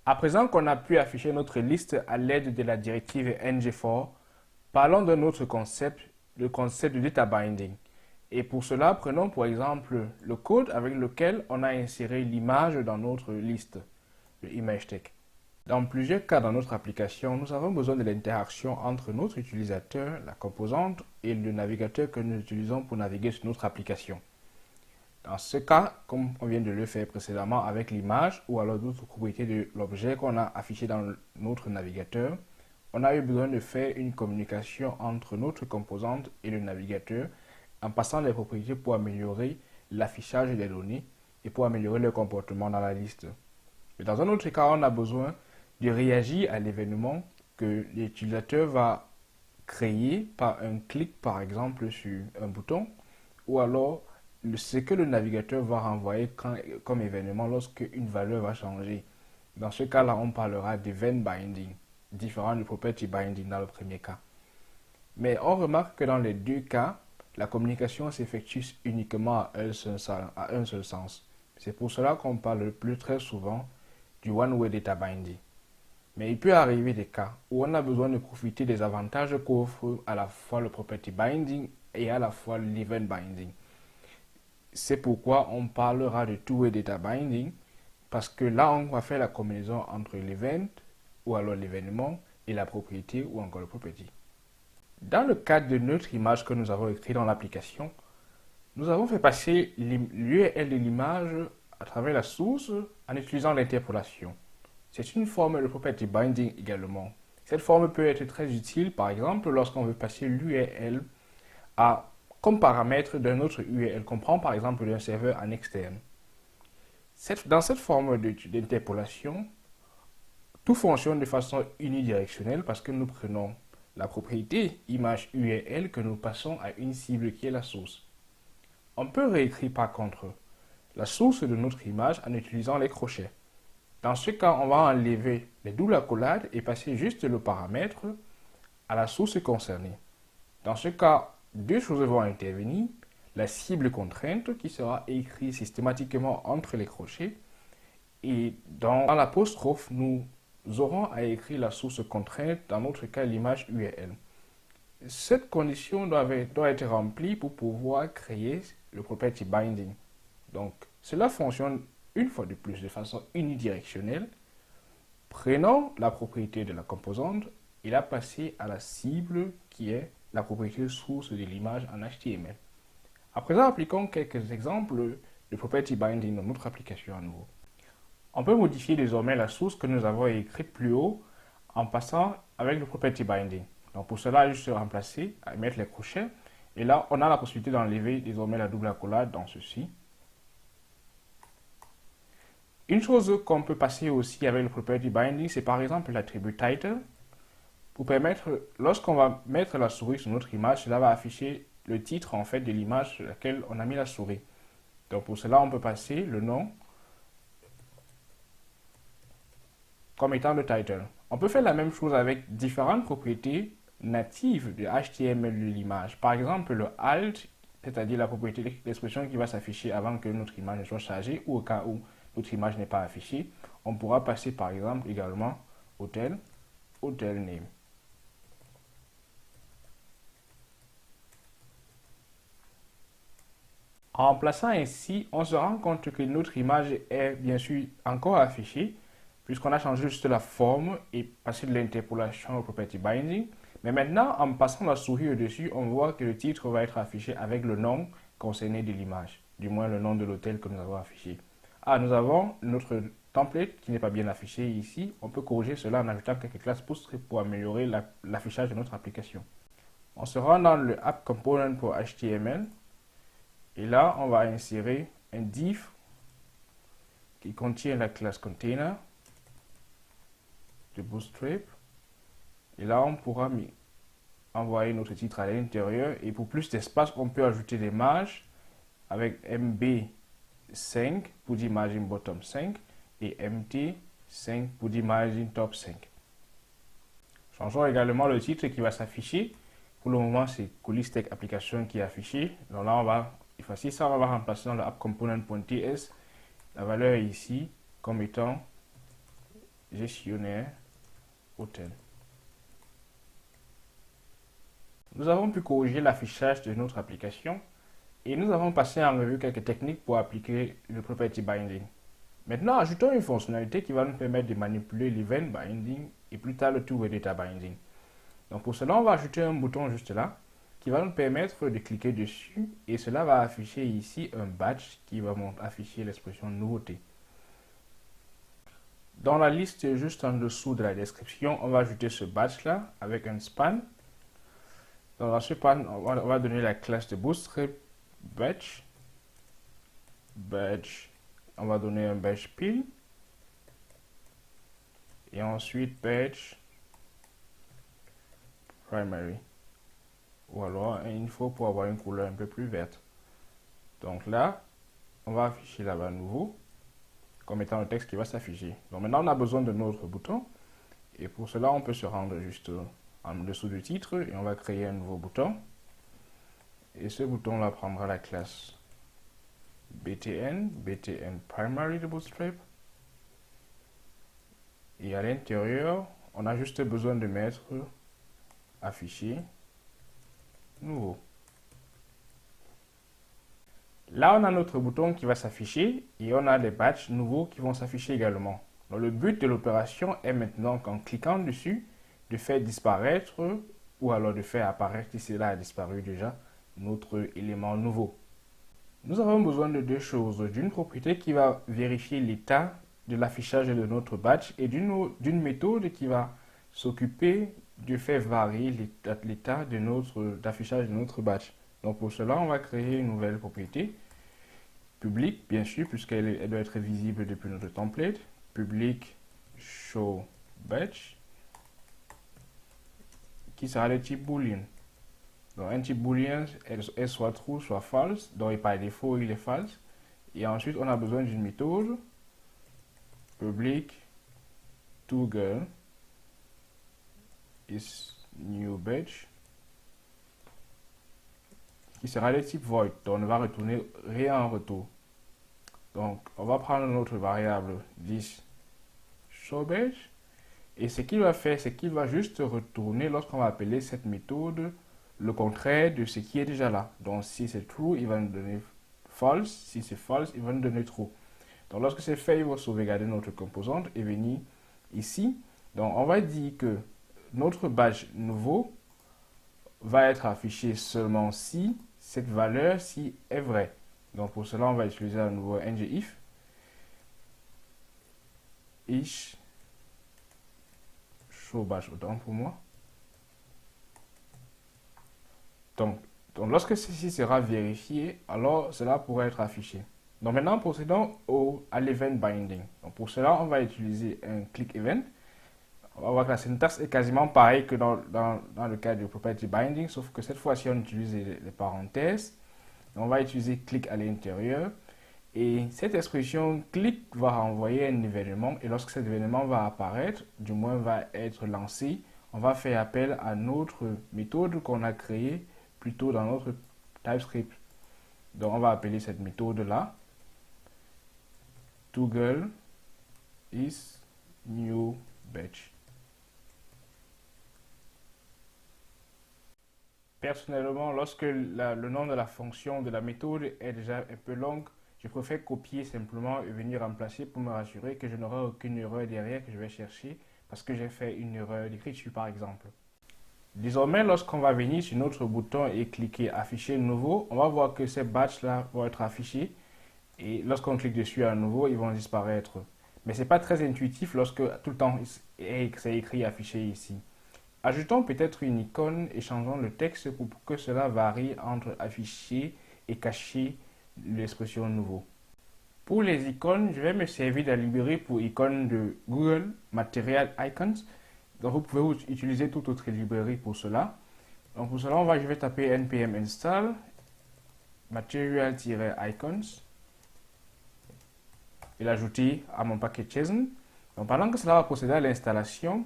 À présent qu'on a pu afficher notre liste à l'aide de la directive ngFor, parlons d'un autre concept, le concept de data binding. Et pour cela, prenons pour exemple le code avec lequel on a inséré l'image dans notre liste, le image tag. Dans plusieurs cas dans notre application, nous avons besoin de l'interaction entre notre utilisateur, la composante, et le navigateur que nous utilisons pour naviguer sur notre application. Dans ce cas, comme on vient de le faire précédemment avec l'image ou alors d'autres propriétés de l'objet qu'on a affiché dans notre navigateur, on a eu besoin de faire une communication entre notre composante et le navigateur en passant les propriétés pour améliorer l'affichage des données et pour améliorer le comportement dans la liste. Mais dans un autre cas, on a besoin de réagir à l'événement que l'utilisateur va créer par un clic par exemple sur un bouton ou alors ce que le navigateur va renvoyer comme événement lorsque une valeur va changer. Dans ce cas-là, on parlera d'event binding, différent du property binding dans le premier cas. Mais on remarque que dans les deux cas, la communication s'effectue uniquement à un seul sens. C'est pour cela qu'on parle plus très souvent du one-way data binding. Mais il peut arriver des cas où on a besoin de profiter des avantages qu'offre à la fois le property binding et à la fois l'event binding. C'est pourquoi on parlera de two-way data binding, parce que là, on va faire la combinaison entre l'event, ou alors l'événement, et la propriété, ou encore le property. Dans le cadre de notre image que nous avons écrit dans l'application, nous avons fait passer l'URL de l'image à travers la source en utilisant l'interpolation. C'est une forme de property binding également. Cette forme peut être très utile, par exemple, lorsqu'on veut passer l'URL comme paramètre d'un autre URL qu'on prend par exemple d'un serveur en externe. Dans cette forme d'interpolation, tout fonctionne de façon unidirectionnelle parce que nous prenons la propriété image URL que nous passons à une cible qui est la source. On peut réécrire par contre la source de notre image en utilisant les crochets. Dans ce cas, on va enlever les doubles accolades et passer juste le paramètre à la source concernée. Dans ce cas, deux choses vont intervenir. La cible contrainte qui sera écrite systématiquement entre les crochets et dans l'apostrophe, nous aurons à écrire la source contrainte, dans notre cas l'image URL. Cette condition doit être remplie pour pouvoir créer le property binding. Donc, cela fonctionne une fois de plus de façon unidirectionnelle. Prenons la propriété de la composante et la passer à la cible qui est la propriété source de l'image en HTML. À présent, appliquons quelques exemples de property binding dans notre application à nouveau. On peut modifier désormais la source que nous avons écrite plus haut en passant avec le property binding. Donc pour cela, juste remplacer, mettre les crochets. Et là, on a la possibilité d'enlever désormais la double accolade dans ceci. Une chose qu'on peut passer aussi avec le property binding, c'est par exemple l'attribut title. Pour permettre, lorsqu'on va mettre la souris sur notre image, cela va afficher le titre en fait de l'image sur laquelle on a mis la souris. Donc pour cela, on peut passer le nom comme étant le title. On peut faire la même chose avec différentes propriétés natives de HTML de l'image. Par exemple, le alt, c'est-à-dire la propriété d'expression qui va s'afficher avant que notre image ne soit chargée ou au cas où notre image n'est pas affichée. On pourra passer par exemple également hotel name. En remplaçant ainsi, on se rend compte que notre image est bien sûr encore affichée, puisqu'on a changé juste la forme et passé de l'interpolation au property binding. Mais maintenant, en passant la souris au-dessus, on voit que le titre va être affiché avec le nom concerné de l'image, du moins le nom de l'hôtel que nous avons affiché. Nous avons notre template qui n'est pas bien affiché ici. On peut corriger cela en ajoutant quelques classes pour améliorer l'affichage de notre application. On se rend dans le app component pour HTML. Et là, on va insérer un div qui contient la classe container de Bootstrap. Et là, on pourra envoyer notre titre à l'intérieur. Et pour plus d'espace, on peut ajouter des marges avec MB5 pour dire margin bottom 5 et MT5 pour dire margin top 5. Changeons également le titre qui va s'afficher. Pour le moment, c'est Coolistech Application qui est affiché. Donc là, on va effacer ça, on va remplacer dans le app component.ts la valeur ici comme étant gestionnaire hôtel. Nous avons pu corriger l'affichage de notre application et nous avons passé en revue quelques techniques pour appliquer le property binding. Maintenant, ajoutons une fonctionnalité qui va nous permettre de manipuler l'event binding et plus tard le two-way data binding. Donc pour cela, on va ajouter un bouton juste là qui va nous permettre de cliquer dessus et cela va afficher ici un badge qui va afficher l'expression nouveauté. Dans la liste juste en dessous de la description, on va ajouter ce badge là avec un span. Dans ce span, on va donner la classe de Bootstrap badge. On va donner un badge pin. Et ensuite badge primary. Ou alors une info pour avoir une couleur un peu plus verte. Donc là, on va afficher là-bas nouveau comme étant le texte qui va s'afficher. Donc maintenant, on a besoin de notre bouton. Et pour cela, on peut se rendre juste en dessous du titre et on va créer un nouveau bouton. Et ce bouton-là prendra la classe btn primary de Bootstrap. Et à l'intérieur, on a juste besoin de mettre afficher nouveau. Là, on a notre bouton qui va s'afficher et on a les badges nouveaux qui vont s'afficher également. Donc, le but de l'opération est maintenant qu'en cliquant dessus, de faire disparaître ou alors de faire apparaître, si cela a disparu déjà, notre élément nouveau. Nous avons besoin de deux choses. D'une propriété qui va vérifier l'état de l'affichage de notre badge et d'une méthode qui va s'occuper de faire varier l'état d'affichage de notre badge. Donc pour cela, on va créer une nouvelle propriété publique, bien sûr, puisqu'elle doit être visible depuis notre template. Public show badge qui sera de type boolean. Donc un type boolean est soit true, soit false. Donc par défaut, il est false. Et ensuite, on a besoin d'une méthode public toggle is new badge qui sera de type void. Donc on ne va retourner rien en retour. Donc on va prendre notre variable this show badge et ce qu'il va faire, c'est qu'il va juste retourner lorsqu'on va appeler cette méthode le contraire de ce qui est déjà là. Donc si c'est true, il va nous donner false. Si c'est false, il va nous donner true. Donc lorsque c'est fait, il va sauvegarder notre composante et venir ici. Donc on va dire que notre badge nouveau va être affiché seulement si cette valeur-ci est vraie. Donc pour cela, on va utiliser à nouveau ngIf ish show badge autant pour moi. Donc lorsque ceci sera vérifié, alors cela pourra être affiché. Donc maintenant, procédons à l'event binding. Donc pour cela, on va utiliser un click event. On va voir que la syntaxe est quasiment pareille que dans le cas du property binding, sauf que cette fois-ci, on utilise les parenthèses. On va utiliser click à l'intérieur. Et cette expression click va renvoyer un événement. Et lorsque cet événement va apparaître, du moins va être lancé, on va faire appel à notre méthode qu'on a créée plutôt dans notre TypeScript. Donc on va appeler cette méthode-là toggle is new batch. Personnellement, lorsque le nom de la fonction de la méthode est déjà un peu long, je préfère copier simplement et venir remplacer pour me rassurer que je n'aurai aucune erreur derrière que je vais chercher parce que j'ai fait une erreur d'écriture par exemple. Désormais, lorsqu'on va venir sur notre bouton et cliquer afficher nouveau, on va voir que ces badges là vont être affichés et lorsqu'on clique dessus à nouveau, ils vont disparaître. Mais ce n'est pas très intuitif lorsque tout le temps c'est écrit affiché ici. Ajoutons peut-être une icône et changeons le texte pour que cela varie entre afficher et cacher l'expression nouveau. Pour les icônes, je vais me servir de la librairie pour icônes de Google Material Icons. Donc vous pouvez utiliser toute autre librairie pour cela. Donc pour cela, je vais taper npm install material-icons et l'ajouter à mon paquet JSON. Donc pendant que cela va procéder à l'installation,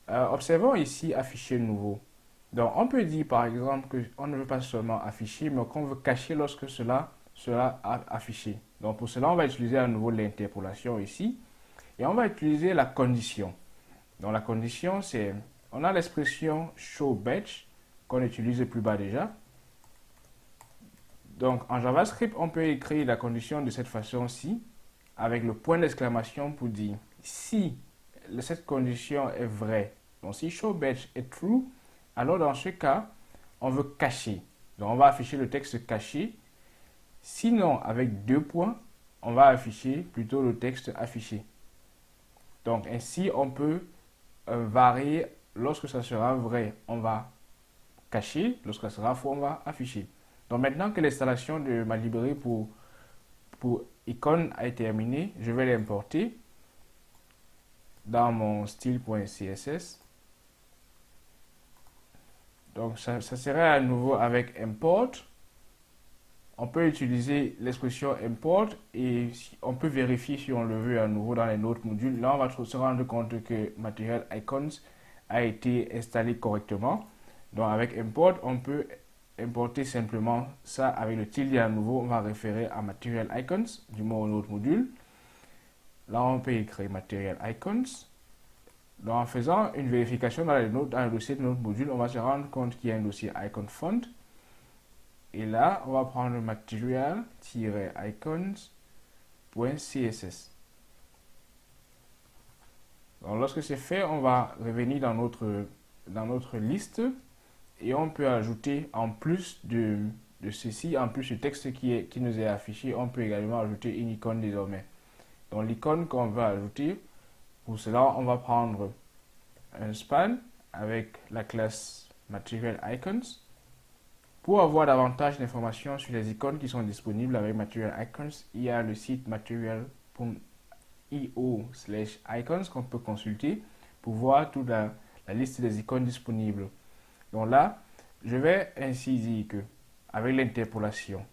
observons ici afficher nouveau. Donc on peut dire par exemple qu'on ne veut pas seulement afficher, mais qu'on veut cacher lorsque cela sera affiché. Donc pour cela, on va utiliser à nouveau l'interpolation ici. Et on va utiliser la condition. Donc la condition, c'est, on a l'expression show batch qu'on utilise plus bas déjà. Donc en JavaScript, on peut écrire la condition de cette façon-ci, avec le point d'exclamation pour dire si cette condition est vraie. Donc si show batch est true, alors dans ce cas, on veut cacher. Donc on va afficher le texte caché. Sinon, avec 2 points, on va afficher plutôt le texte affiché. Donc ainsi, on peut varier. Lorsque ça sera vrai, on va cacher. Lorsque ça sera faux, on va afficher. Donc maintenant que l'installation de ma librairie pour icône a été terminée, je vais l'importer dans mon style.css. Donc ça serait à nouveau avec import. On peut utiliser l'expression import et on peut vérifier si on le veut à nouveau dans les autres modules. Là, on va se rendre compte que Material Icons a été installé correctement. Donc avec import, on peut importer simplement ça avec le tilde à nouveau. On va référer à Material Icons du moins au autre module. Là, on peut écrire Material Icons. Donc en faisant une vérification dans le dossier de notre module, on va se rendre compte qu'il y a un dossier icon font. Et là, on va prendre material-icons.css. Donc lorsque c'est fait, on va revenir dans notre liste et on peut ajouter en plus de ceci, en plus du texte qui nous est affiché, on peut également ajouter une icône désormais. Donc l'icône qu'on va ajouter, pour cela, on va prendre un span avec la classe Material Icons. Pour avoir davantage d'informations sur les icônes qui sont disponibles avec Material Icons, il y a le site material.io/icons qu'on peut consulter pour voir toute la liste des icônes disponibles. Donc là, je vais ainsi dire que avec l'interpolation,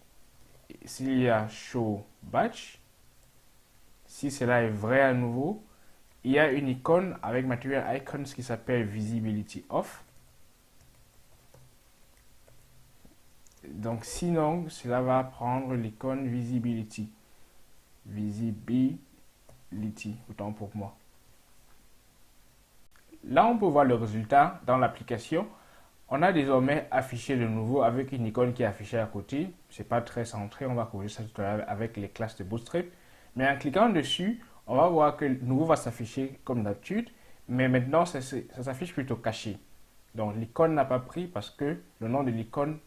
s'il y a show batch, si cela est vrai à nouveau, il y a une icône avec Material Icons qui s'appelle Visibility Off. Donc sinon, cela va prendre l'icône Visibility. Visibility, autant pour moi. Là, on peut voir le résultat dans l'application. On a désormais affiché de nouveau avec une icône qui est affichée à côté. C'est pas très centré, on va corriger ça tout à l'heure avec les classes de Bootstrap. Mais en cliquant dessus, on va voir que le nouveau va s'afficher comme d'habitude. Mais maintenant, ça s'affiche plutôt caché. Donc l'icône n'a pas pris parce que le nom de l'icône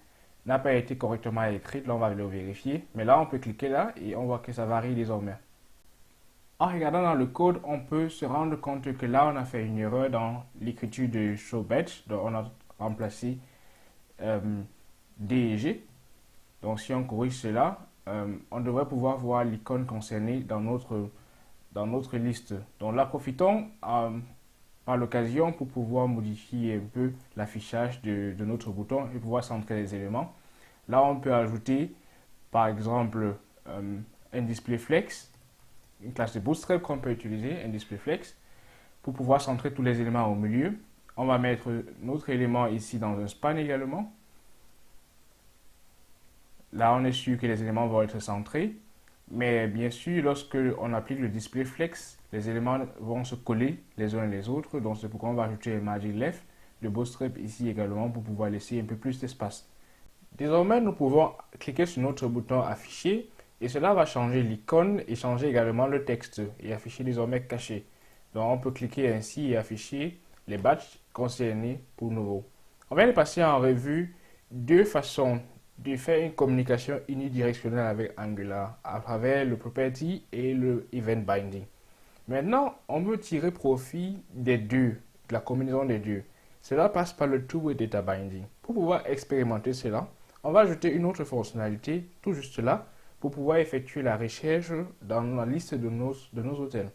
n'a pas été correctement écrit. Là, on va le vérifier. Mais là, on peut cliquer là et on voit que ça varie désormais. En regardant dans le code, on peut se rendre compte que là, on a fait une erreur dans l'écriture de show batch. Donc, on a remplacé D et G. Donc, si on corrige cela, on devrait pouvoir voir l'icône concernée dans notre liste. Donc là, profitons par l'occasion pour pouvoir modifier un peu l'affichage de notre bouton et pouvoir centrer les éléments. Là, on peut ajouter, par exemple, un display flex, une classe de Bootstrap qu'on peut utiliser, un display flex, pour pouvoir centrer tous les éléments au milieu. On va mettre notre élément ici dans un span également. Là, on est sûr que les éléments vont être centrés. Mais bien sûr, lorsque on applique le display flex, les éléments vont se coller les uns les autres. Donc, c'est pourquoi on va ajouter un margin left de Bootstrap ici également pour pouvoir laisser un peu plus d'espace. Désormais, nous pouvons cliquer sur notre bouton afficher et cela va changer l'icône et changer également le texte et afficher désormais caché. Donc, on peut cliquer ainsi et afficher les batchs concernés pour nouveau. On vient de passer en revue deux façons de faire une communication unidirectionnelle avec Angular à travers le property et le event binding. Maintenant, on veut tirer profit des deux, de la combinaison des deux. Cela passe par le two-way data binding. Pour pouvoir expérimenter cela, on va ajouter une autre fonctionnalité tout juste là pour pouvoir effectuer la recherche dans la liste de nos hôtels.